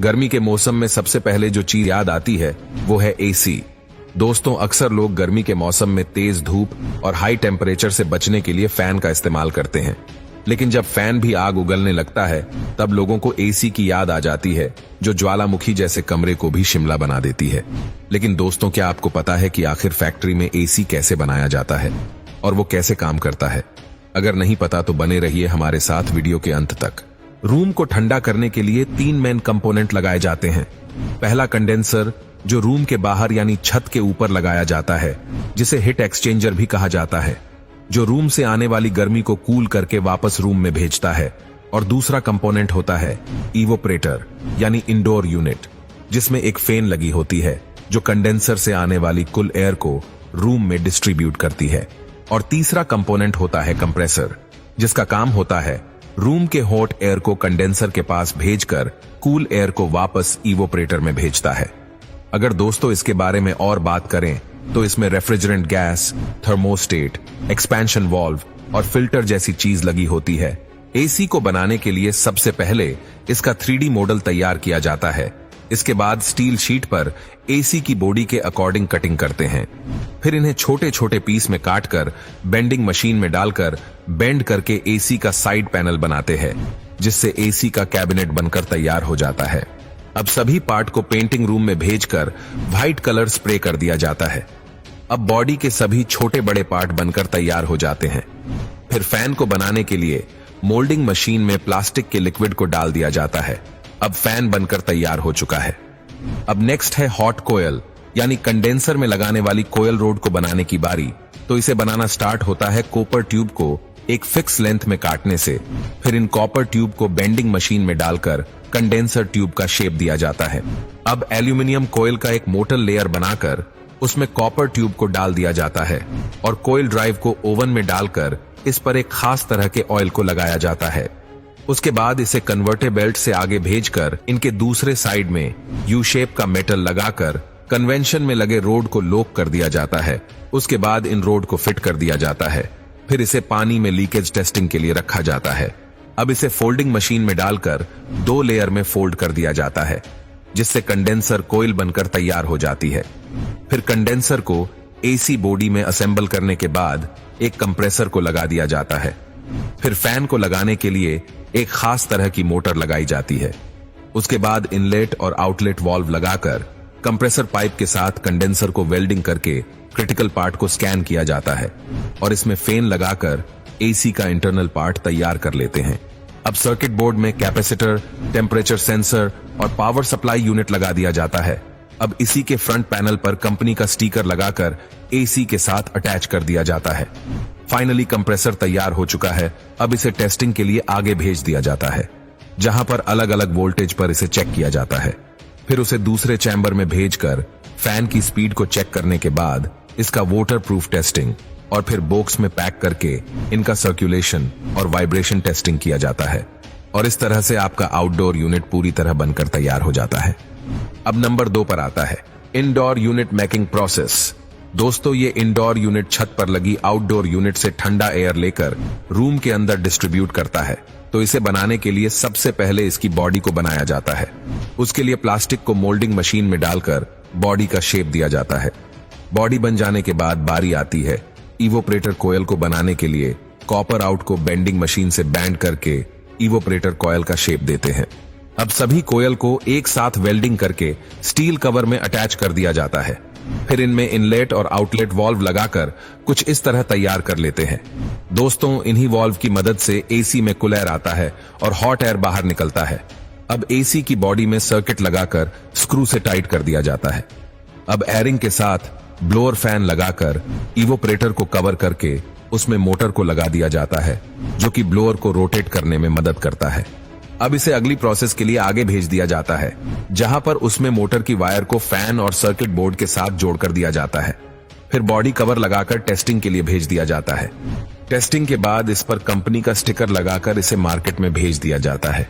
गर्मी के मौसम में सबसे पहले जो चीज याद आती है वो है एसी। दोस्तों, अक्सर लोग गर्मी के मौसम में तेज धूप और हाई टेम्परेचर से बचने के लिए फैन का इस्तेमाल करते हैं, लेकिन जब फैन भी आग उगलने लगता है तब लोगों को एसी की याद आ जाती है, जो ज्वालामुखी जैसे कमरे को भी शिमला बना देती है। लेकिन दोस्तों, क्या आपको पता है कि आखिर फैक्ट्री में एसी कैसे बनाया जाता है और वो कैसे काम करता है? अगर नहीं पता तो बने रहिए हमारे साथ वीडियो के अंत तक। रूम को ठंडा करने के लिए 3 मेन कंपोनेंट लगाए जाते हैं। पहला कंडेंसर, जो रूम के बाहर यानी छत के ऊपर लगाया जाता है, जिसे हीट एक्सचेंजर भी कहा जाता है, जो रूम से आने वाली गर्मी को कूल करके वापस रूम में भेजता है। और दूसरा कंपोनेंट होता है इवोपरेटर यानी इंडोर यूनिट, जिसमें एक फैन लगी होती है जो कंडेंसर से आने वाली कुल एयर को रूम में डिस्ट्रीब्यूट करती है। और तीसरा कंपोनेंट होता है कंप्रेसर, जिसका काम होता है रूम के हॉट एयर को कंडेंसर के पास भेजकर कूल एयर को वापस इवोपरेटर में भेजता है। अगर दोस्तों इसके बारे में और बात करें तो इसमें refrigerant gas, thermostat, expansion valve और फिल्टर जैसी चीज लगी होती है। एसी को बनाने के लिए सबसे पहले इसका 3D मॉडल तैयार किया जाता है। इसके बाद स्टील शीट पर एसी की बॉडी के अकॉर्डिंग कटिंग करते हैं। फिर इन्हें छोटे छोटे पीस में काटकर बेंडिंग मशीन में डालकर बेंड करके एसी का साइड पैनल बनाते हैं, जिससे एसी का कैबिनेट बनकर तैयार हो जाता है। अब सभी पार्ट को पेंटिंग रूम में भेजकर व्हाइट कलर स्प्रे कर दिया जाता है। अब बॉडी के सभी छोटे बड़े पार्ट बनकर तैयार हो जाते हैं। फिर फैन को बनाने के लिए मोल्डिंग मशीन में प्लास्टिक के लिक्विड को डाल दिया जाता है। अब फैन बनकर तैयार हो चुका है। अब नेक्स्ट है हॉट कोयल यानी कंडेंसर में लगाने वाली कोयल रोड को बनाने की बारी। तो इसे बनाना स्टार्ट होता है कॉपर ट्यूब को एक फिक्स लेंथ में काटने से। फिर इन कॉपर ट्यूब को बेंडिंग मशीन में डालकर कंडेंसर ट्यूब का शेप दिया जाता है। अब एल्यूमिनियम कोयल का एक मोटर लेयर बनाकर उसमें कॉपर ट्यूब को डाल दिया जाता है और कोयल ड्राइव को ओवन में डालकर इस पर एक खास तरह के ऑयल को लगाया जाता है। उसके बाद इसे कन्वर्टर बेल्ट से आगे भेजकर इनके दूसरे साइड में यू शेप का मेटल लगाकर कन्वेंशन में लगे रोड को लॉक कर दिया जाता है। उसके बाद इन रोड को फिट कर दिया जाता है। फिर इसे पानी में लीकेज टेस्टिंग के लिए रखा जाता है। अब इसे फोल्डिंग मशीन में डालकर 2 लेयर में फोल्ड कर दिया जाता है, जिससे कंडेंसर कोयल बनकर तैयार हो जाती है। फिर कंडेंसर को एसी बॉडी में असेंबल करने के बाद एक कंप्रेसर को लगा दिया जाता है। फिर फैन को लगाने के लिए एक खास तरह की मोटर लगाई जाती है। उसके बाद इनलेट और आउटलेट वाल्व लगाकर कंप्रेसर पाइप के साथ कंडेंसर को वेल्डिंग करके क्रिटिकल पार्ट को स्कैन किया जाता है और इसमें फैन लगाकर एसी का इंटरनल पार्ट तैयार कर लेते हैं। अब सर्किट बोर्ड में कैपेसिटर, टेम्परेचर सेंसर और पावर सप्लाई यूनिट लगा दिया जाता है। अब इसी के फ्रंट पैनल पर कंपनी का स्टिकर लगाकर एसी के साथ अटैच कर दिया जाता है। फाइनली कंप्रेसर तैयार हो चुका है। अब इसे टेस्टिंग के लिए आगे भेज दिया जाता है, जहां पर अलग अलग वोल्टेज पर इसे चेक किया जाता है। फिर उसे दूसरे चैम्बर में भेजकर फैन की स्पीड को चेक करने के बाद इसका वाटर प्रूफ टेस्टिंग और फिर बॉक्स में पैक करके इनका सर्कुलेशन और वाइब्रेशन टेस्टिंग किया जाता है। और इस तरह से आपका आउटडोर यूनिट पूरी तरह बनकर तैयार हो जाता है। अब नंबर 2 पर आता है इंडोर यूनिट मेकिंग प्रोसेस। दोस्तों, ये इंडोर यूनिट छत पर लगी आउटडोर यूनिट से ठंडा एयर लेकर रूम के अंदर डिस्ट्रीब्यूट करता है। तो इसे बनाने के लिए सबसे पहले इसकी बॉडी को बनाया जाता है। उसके लिए प्लास्टिक को मोल्डिंग मशीन में डालकर बॉडी का शेप दिया जाता है। बॉडी बन जाने के बाद बारी आती है इवोपरेटर कोयल को बनाने के लिए। कॉपर आउट को बेंडिंग मशीन से बैंड करके इवोपरेटर कोयल का शेप देते हैं। अब सभी कोयल को एक साथ वेल्डिंग करके स्टील कवर में अटैच कर दिया जाता है। फिर इनमें इनलेट और आउटलेट वाल्व लगाकर कुछ इस तरह तैयार कर लेते हैं। दोस्तों, इन्हीं वाल्व की मदद से एसी में कूल एयर आता है और हॉट एयर बाहर निकलता है। अब एसी की बॉडी में सर्किट लगाकर स्क्रू से टाइट कर दिया जाता है। अब एयरिंग के साथ ब्लोअर फैन लगाकर इवोपरेटर को कवर करके उसमें मोटर को लगा दिया जाता है, जो कि ब्लोअर को रोटेट करने में मदद करता है। अब इसे अगली प्रोसेस के लिए आगे भेज दिया जाता है, जहां पर उसमें मोटर की वायर को फैन और सर्किट बोर्ड के साथ जोड़कर दिया जाता है। फिर बॉडी कवर लगाकर टेस्टिंग के लिए भेज दिया जाता है। टेस्टिंग के बाद इस पर कंपनी का स्टिकर लगाकर इसे मार्केट में भेज दिया जाता है।